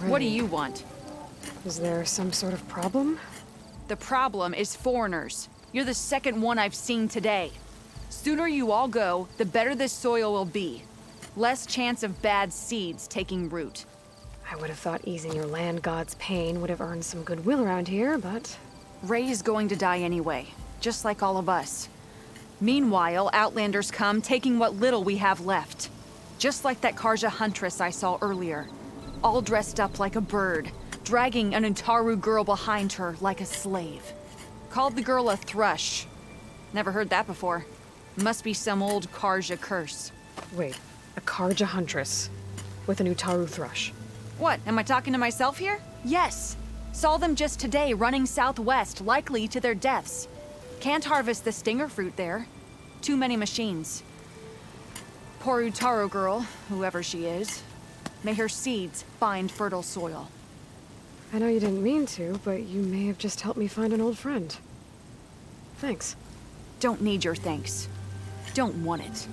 already. What do you want? Is there some sort of problem? The problem is foreigners. You're the second one I've seen today. Sooner you all go, the better this soil will be. Less chance of bad seeds taking root. I would have thought easing your land god's pain would have earned some goodwill around here, but... Ray is going to die anyway, just like all of us. Meanwhile, Outlanders come, taking what little we have left. Just like that Karja huntress I saw earlier. All dressed up like a bird, dragging an Utaru girl behind her like a slave. Called the girl a thrush. Never heard that before. Must be some old Karja curse. Wait, a Karja huntress with an Utaru thrush. What, am I talking to myself here? Yes. Saw them just today running southwest, likely to their deaths. Can't harvest the stinger fruit there. Too many machines. Poor Utaru girl, whoever she is. May her seeds find fertile soil. I know you didn't mean to, but you may have just helped me find an old friend. Thanks. Don't need your thanks. Don't want it.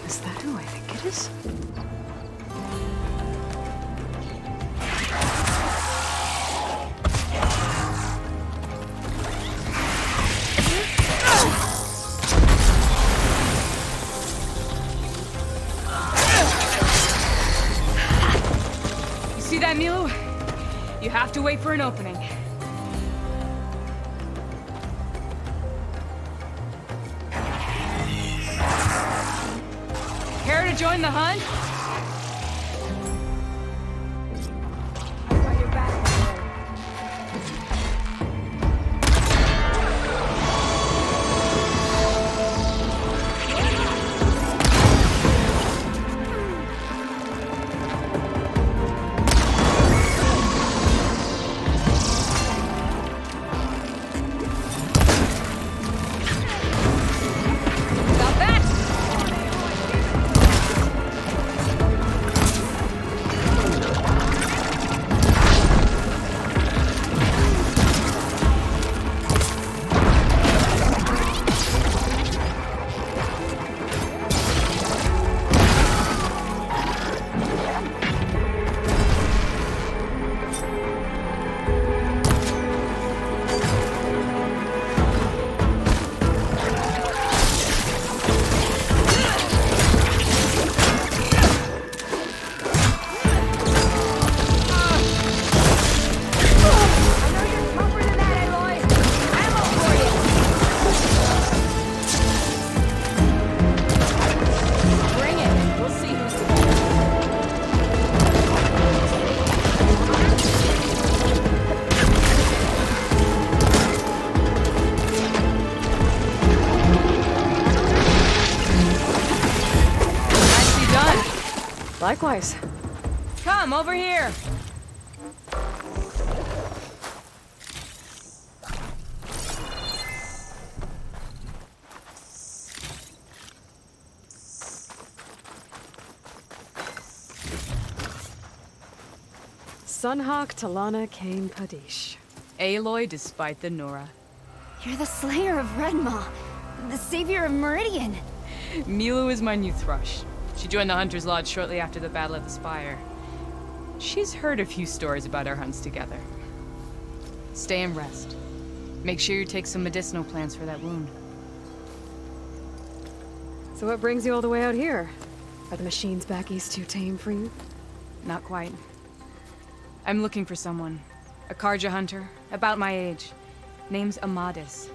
Is that who I think it is? You see that, Milu? You have to wait for an opening. Care to join the hunt? Likewise. Come, over here! Sunhawk Talana Kane Kadish. Aloy despite the Nora. You're the slayer of Redmaw, the savior of Meridian. Milu is my new thrush. She joined the Hunter's Lodge shortly after the Battle of the Spire. She's heard a few stories about our hunts together. Stay and rest. Make sure you take some medicinal plants for that wound. So what brings you all the way out here? Are the machines back east too tame for you? Not quite. I'm looking for someone. A Karja hunter, about my age. Name's Amadis.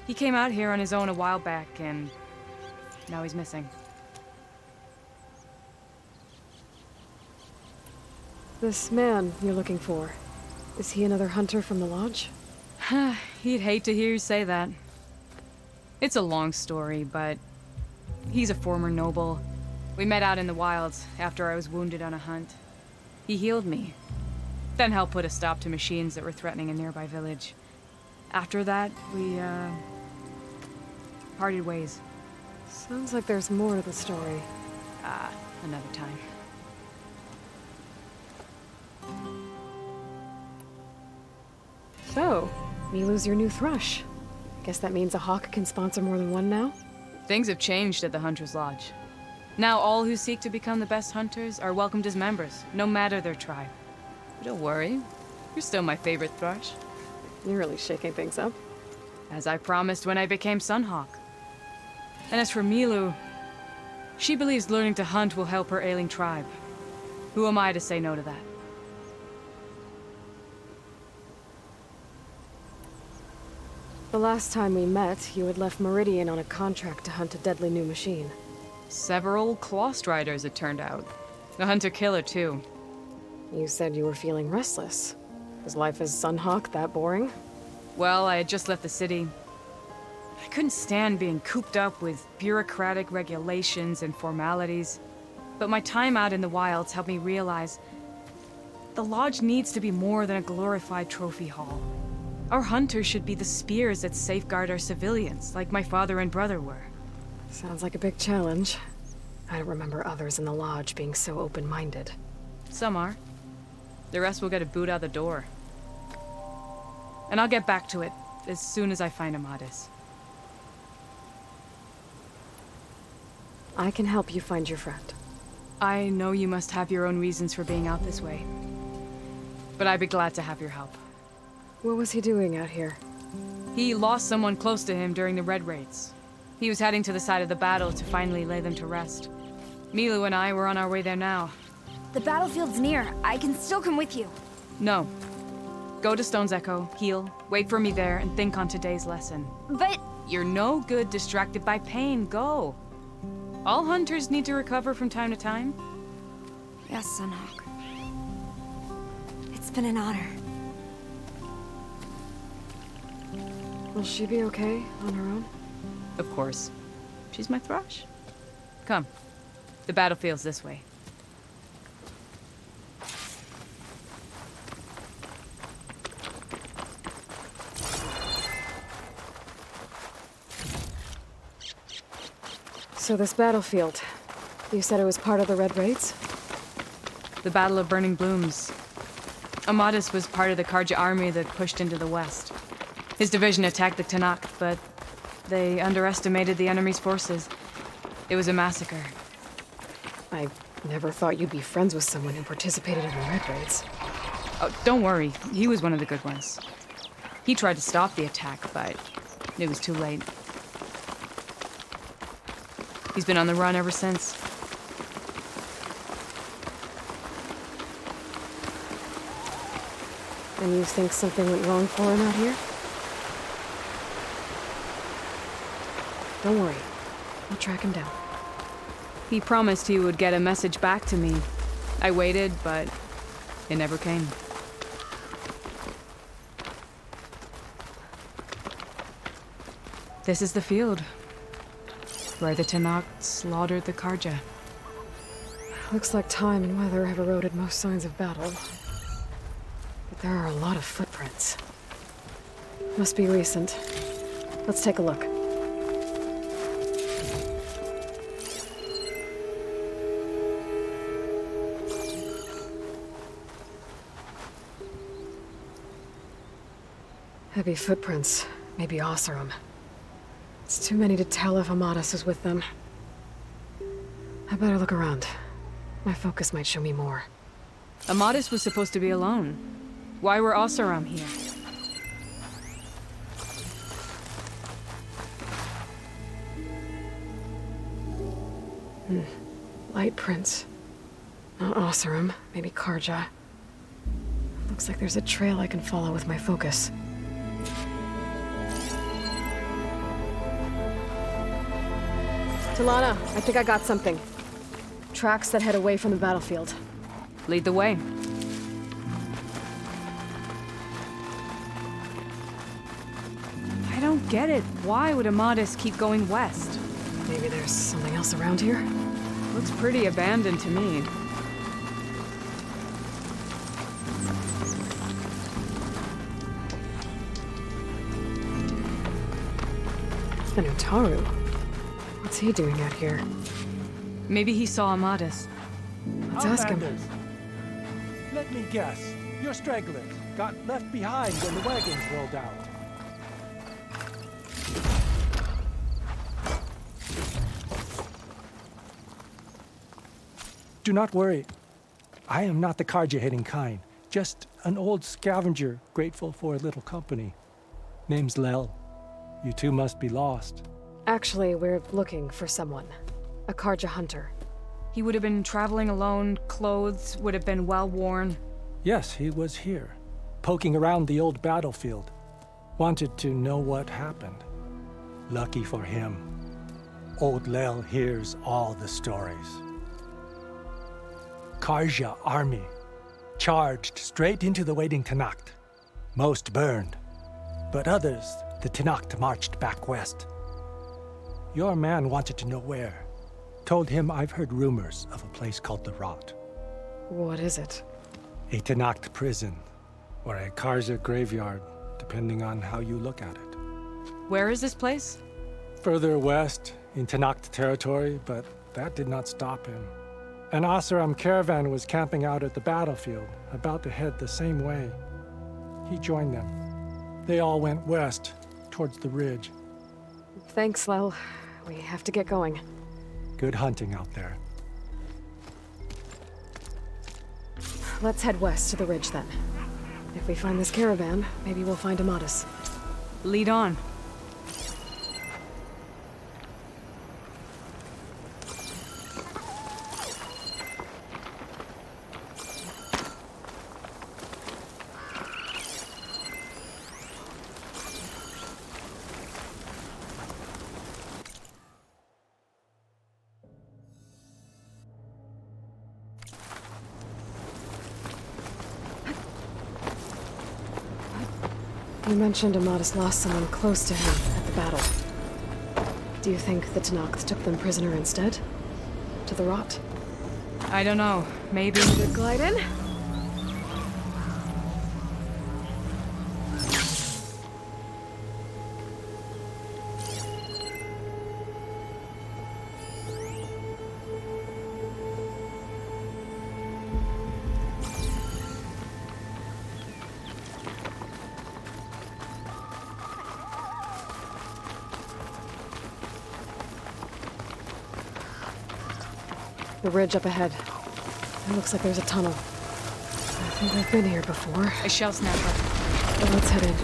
He came out here on his own a while back, and now he's missing. This man you're looking for, is he another hunter from the lodge? He'd hate to hear you say that. It's a long story, but he's a former noble. We met out in the wilds after I was wounded on a hunt. He healed me, then helped put a stop to machines that were threatening a nearby village. After that, we, parted ways. Sounds like there's more to the story. Another time. So, Milu's your new thrush. Guess that means a hawk can sponsor more than one now? Things have changed at the Hunter's Lodge. Now all who seek to become the best hunters are welcomed as members, no matter their tribe. But don't worry, you're still my favorite thrush. You're really shaking things up. As I promised when I became Sunhawk. And as for Milu, she believes learning to hunt will help her ailing tribe. Who am I to say no to that? The last time we met, you had left Meridian on a contract to hunt a deadly new machine. Several claw striders, it turned out. A hunter-killer, too. You said you were feeling restless. Was life as Sunhawk that boring? Well, I had just left the city. I couldn't stand being cooped up with bureaucratic regulations and formalities. But my time out in the wilds helped me realize the lodge needs to be more than a glorified trophy hall. Our hunters should be the spears that safeguard our civilians, like my father and brother were. Sounds like a big challenge. I don't remember others in the lodge being so open-minded. Some are. The rest will get a boot out the door. And I'll get back to it as soon as I find Amadis. I can help you find your friend. I know you must have your own reasons for being out this way. But I'd be glad to have your help. What was he doing out here? He lost someone close to him during the Red Raids. He was heading to the side of the battle to finally lay them to rest. Milu and I were on our way there now. The battlefield's near. I can still come with you. No. Go to Stone's Echo, heal, wait for me there, and think on today's lesson. But... You're no good distracted by pain. Go. All hunters need to recover from time to time. Yes, Sunhawk. It's been an honor. Will she be okay on her own? Of course. She's my thrush. Come. The battlefield's this way. So this battlefield, you said it was part of the Red Raids? The Battle of Burning Blooms. Amadis was part of the Karja army that pushed into the west. His division attacked the Tanakh, but they underestimated the enemy's forces. It was a massacre. I never thought you'd be friends with someone who participated in the Red Raids. Oh, don't worry. He was one of the good ones. He tried to stop the attack, but it was too late. He's been on the run ever since. And you think something went wrong for him out here? Don't worry. I'll track him down. He promised he would get a message back to me. I waited, but it never came. This is the field, where the Tanakh slaughtered the Karja. Looks like time and weather have eroded most signs of battle. But there are a lot of footprints. Must be recent. Let's take a look. Heavy footprints. Maybe Oseram. It's too many to tell if Amadis is with them. I better look around. My focus might show me more. Amadis was supposed to be alone. Why were Oseram here? Light prints. Not Oseram, maybe Karja. Looks like there's a trail I can follow with my focus. Talana, I think I got something. Tracks that head away from the battlefield. Lead the way. I don't get it. Why would Amadis keep going west? Maybe there's something else around here? Looks pretty abandoned to me. Then Utaru. What's he doing out here? Maybe he saw Amadis. Let's ask him. Outlanders. Let me guess. You're stragglers. Got left behind when the wagons rolled out. Do not worry. I am not the Karja-hating kind. Just an old scavenger grateful for a little company. Name's Lel. You two must be lost. Actually, we're looking for someone. A Karja hunter. He would have been traveling alone, clothes would have been well worn. Yes, he was here, poking around the old battlefield. Wanted to know what happened. Lucky for him, old Lel hears all the stories. Karja army charged straight into the waiting Tanacht. Most burned, but others, the Tanacht marched back west. Your man wanted to know where. Told him I've heard rumors of a place called the Rot. What is it? A Tanacht prison, or a Karja graveyard, depending on how you look at it. Where is this place? Further west, in Tanacht territory, but that did not stop him. An Oseram caravan was camping out at the battlefield, about to head the same way. He joined them. They all went west, towards the ridge. Thanks, Lel. We have to get going. Good hunting out there. Let's head west to the ridge then. If we find this caravan, maybe we'll find Amadis. Lead on. You mentioned Amadis lost someone close to him at the battle. Do you think the Tanacht took them prisoner instead? To the Rot? I don't know. Maybe. Good glide in? The ridge up ahead. It looks like there's a tunnel. I think I've been here before. A shell snapper. But let's head in.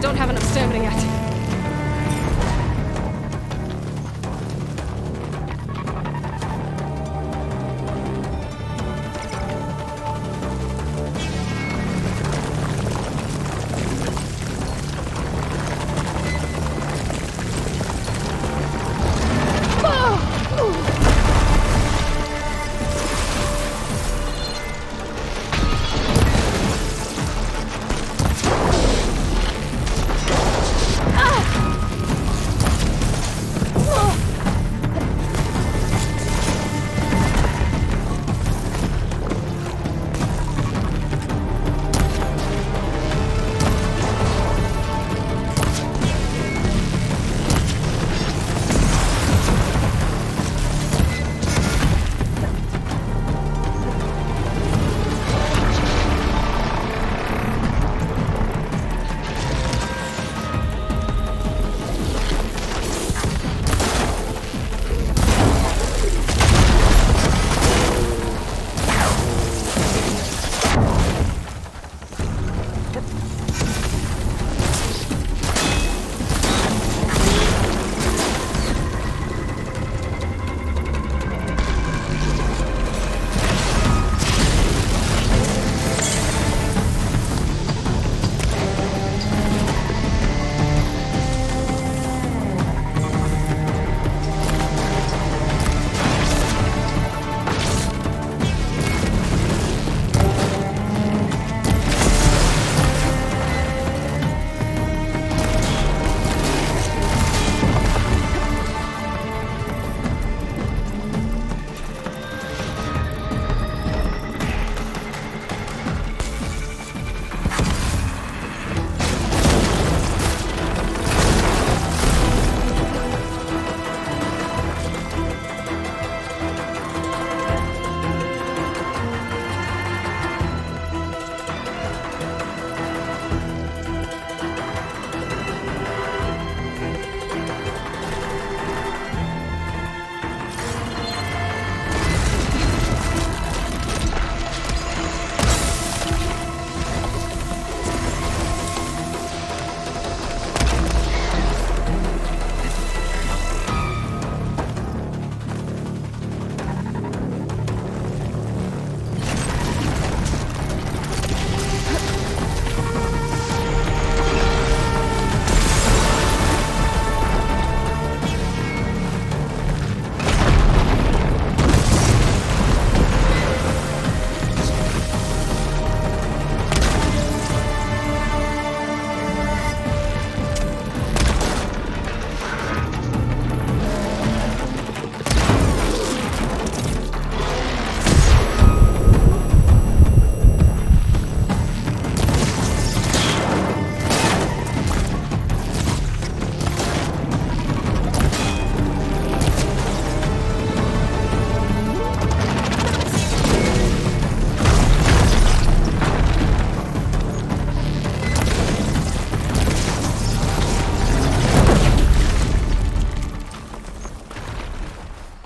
don't have enough stamina yet.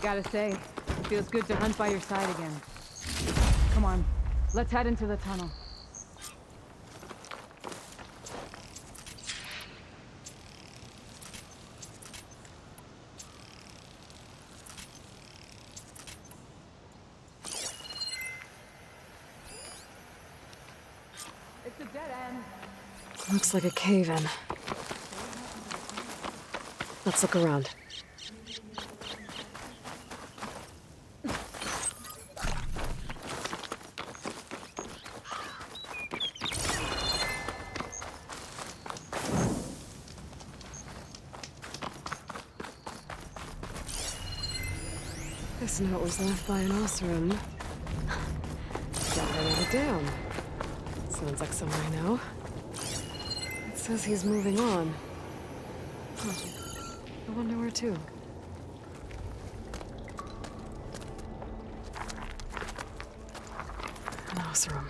Gotta say, it feels good to hunt by your side again. Come on, let's head into the tunnel. It's a dead end. Looks like a cave-in. Let's look around. This note was left by an Osram. Glad I wrote it down. Sounds like someone I know. It says he's moving on. Huh. I wonder where to. An Osram.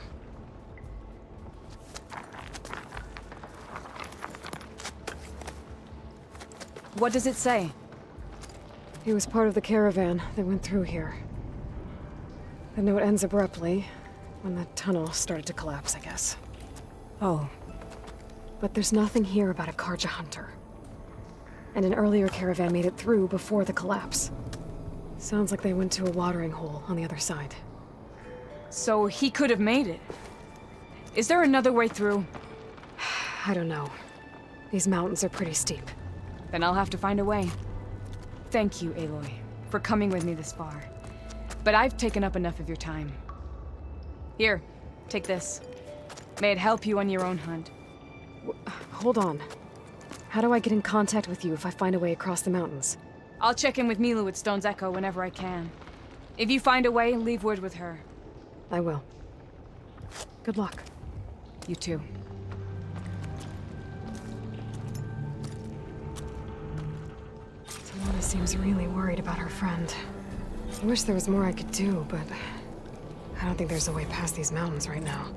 What does it say? He was part of the caravan that went through here. The note ends abruptly when the tunnel started to collapse, I guess. Oh. but there's nothing here about a Karja hunter. And an earlier caravan made it through before the collapse. Sounds like they went to a watering hole on the other side. So he could have made it. Is there another way through? I don't know. These mountains are pretty steep. Then I'll have to find a way. Thank you, Aloy, for coming with me this far. But I've taken up enough of your time. Here, take this. May it help you on your own hunt. Hold on. How do I get in contact with you if I find a way across the mountains? I'll check in with Milu at Stone's Echo whenever I can. If you find a way, leave word with her. I will. Good luck. You too. Tamana seems really worried about her friend. I wish there was more I could do, but I don't think there's a way past these mountains right now.